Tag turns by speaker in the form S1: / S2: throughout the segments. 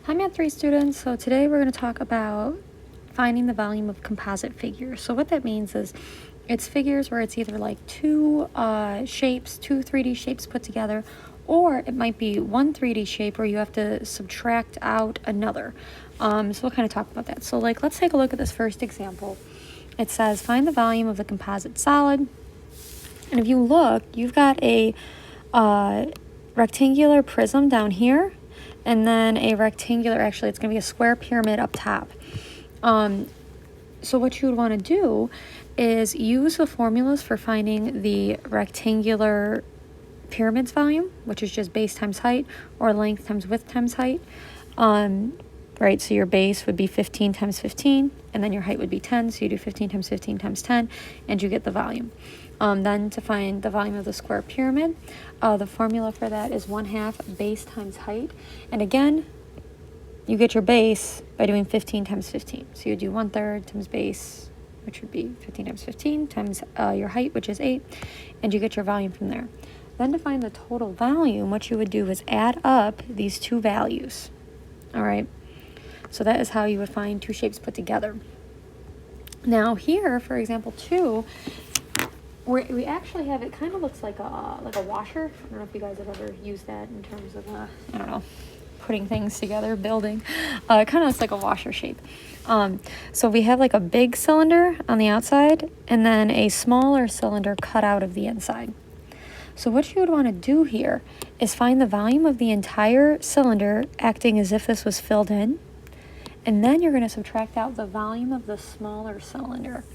S1: Hi Math 3 students, so today we're going to talk about finding the volume of composite figures. So what that means is it's figures where it's either like two 3D shapes put together, or it might be one 3D shape where you have to subtract out another. So we'll kind of talk about that. So like, let's take a look at this first example. It says find the volume of the composite solid. And if you look, you've got a rectangular prism down here, and then a rectangular, actually it's going to be a square pyramid up top. So what you would want to do is use the formulas for finding the rectangular pyramid's volume, which is just base times height, or length times width times height. Right, so your base would be 15 times 15, and then your height would be 10, so you do 15 times 15 times 10, and you get the volume. Then to find the volume of the square pyramid, the formula for that is 1/2 base times height. And again, you get your base by doing 15 times 15. So you do 1/3 times base, which would be 15 times 15, times your height, which is 8, and you get your volume from there. Then to find the total volume, what you would do is add up these two values. All right, so that is how you would find two shapes put together. Now here, for example 2, we actually have, it kind of looks like a washer. I don't know if you guys have ever used that in terms of, I don't know, putting things together, building. It kind of looks like a washer shape. So we have like a big cylinder on the outside and then a smaller cylinder cut out of the inside. So what you would want to do here is find the volume of the entire cylinder, acting as if this was filled in. And then you're going to subtract out the volume of the smaller cylinder.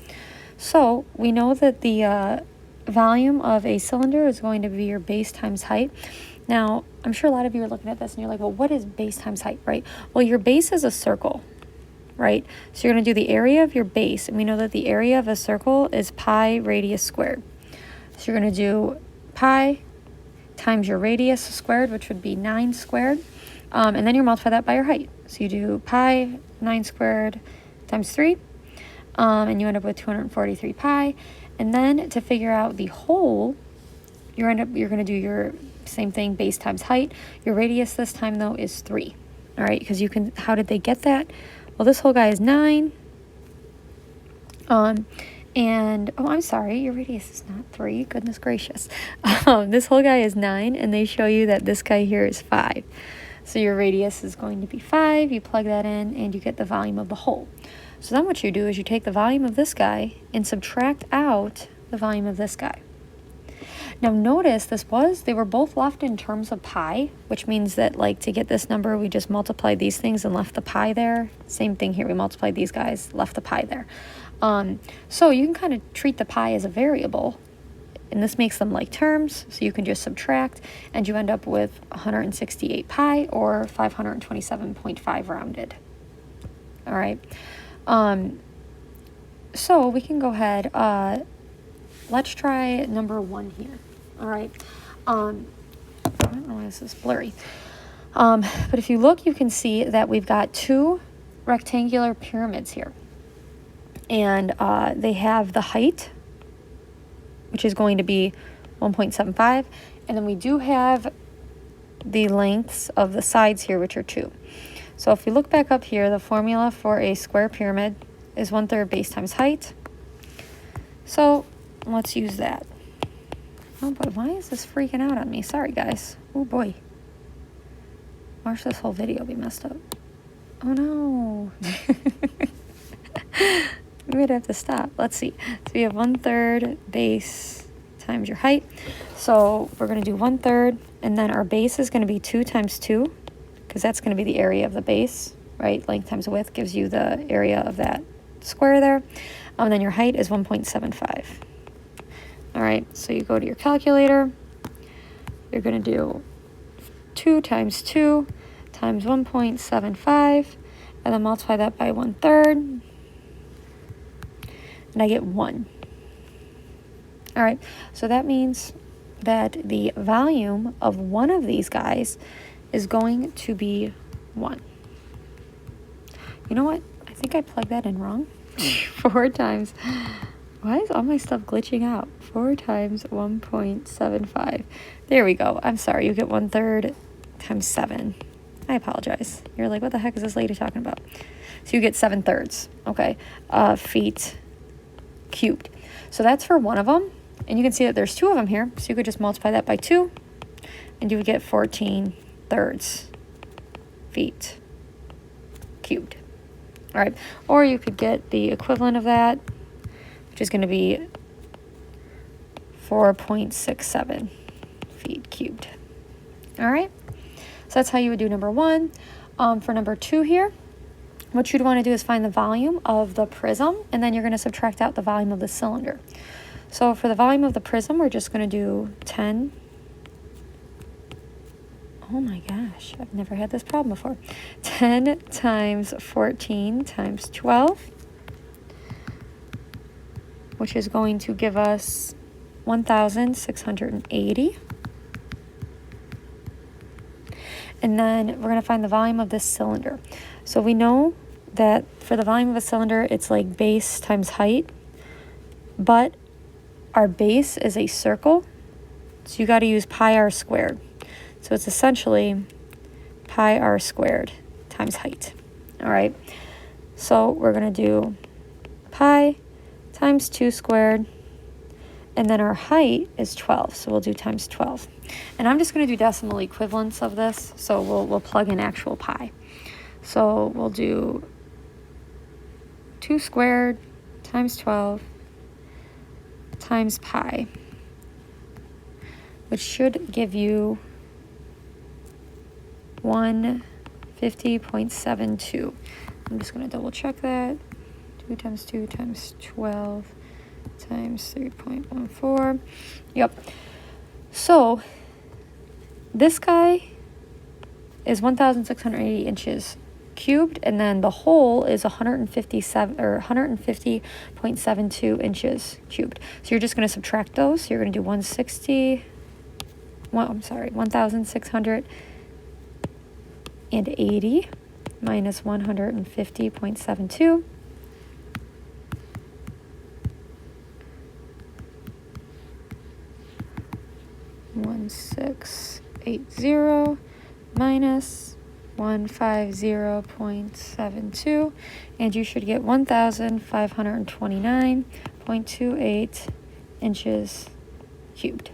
S1: So we know that the volume of a cylinder is going to be your base times height. Now, I'm sure a lot of you are looking at this and you're like, well, what is base times height, right? Well, your base is a circle, right? So you're going to do the area of your base. And we know that the area of a circle is pi radius squared. So you're going to do pi times your radius squared, which would be 9 squared. And then you multiply that by your height. So you do pi 9 squared times 3. And you end up with 243 pi. And then to figure out the whole, you're going to do your same thing, base times height. Your radius this time, though, is 3. All right, because you can, how did they get that? Well, this whole guy is 9. And, oh, I'm sorry, your radius is not 3. Goodness gracious. This whole guy is 9, and they show you that this guy here is 5. So your radius is going to be 5. You plug that in, and you get the volume of the whole. So then what you do is you take the volume of this guy and subtract out the volume of this guy. Now notice they were both left in terms of pi, which means that like to get this number, we just multiplied these things and left the pi there. Same thing here, we multiplied these guys, left the pi there. So you can kind of treat the pi as a variable, and this makes them like terms, so you can just subtract, and you end up with 168 pi, or 527.5 rounded. All right. So we can go ahead, let's try number 1 here. All right. I don't know why this is blurry. But if you look, you can see that we've got two rectangular pyramids here. And they have the height, which is going to be 1.75. And then we do have the lengths of the sides here, which are 2. So if we look back up here, the formula for a square pyramid is 1/3 base times height. So let's use that. Oh boy, why is this freaking out on me? Sorry guys. Oh boy. Watch this whole video be messed up. Oh no. We'd have to stop. Let's see. So we have 1/3 base times your height. So we're going to do 1/3, and then our base is going to be 2 times 2. Because that's going to be the area of the base, right? Length times width gives you the area of that square there. And then your height is 1.75. All right, so you go to your calculator. You're going to do 2 times 2 times 1.75, and then multiply that by 1/3, and I get 1. All right, so that means that the volume of one of these guys is going to be 1. You know what? I think I plugged that in wrong. 4 times. Why is all my stuff glitching out? 4 times 1.75. There we go. I'm sorry. You get 1/3 times 7. I apologize. You're like, what the heck is this lady talking about? So you get 7/3, okay, feet cubed. So that's for one of them. And you can see that there's 2 of them here. So you could just multiply that by 2, and you would get 14/3 feet cubed. All right, or you could get the equivalent of that, which is going to be 4.67 feet cubed. All right, so that's how you would do number 1. For number 2 here, what you'd want to do is find the volume of the prism, and then you're going to subtract out the volume of the cylinder. So for the volume of the prism, we're just going to do 10. Oh my gosh, I've never had this problem before. 10 times 14 times 12, which is going to give us 1,680. And then we're going to find the volume of this cylinder. So we know that for the volume of a cylinder, it's like base times height, but our base is a circle, so you got to use pi r squared. So it's essentially pi r squared times height. All right, so we're going to do pi times 2 squared, and then our height is 12, so we'll do times 12. And I'm just going to do decimal equivalents of this, so we'll plug in actual pi. So we'll do 2 squared times 12 times pi, which should give you 150.72. I'm just going to double check that. 2 times 2 times 12 times 3.14. Yep. So this guy is 1,680 inches cubed, and then the whole is 150.72 inches cubed. So you're just going to subtract those. So you're going to do 1,680 minus 150.72. 1,680 minus 150.72, and you should get 1,529.28 inches cubed.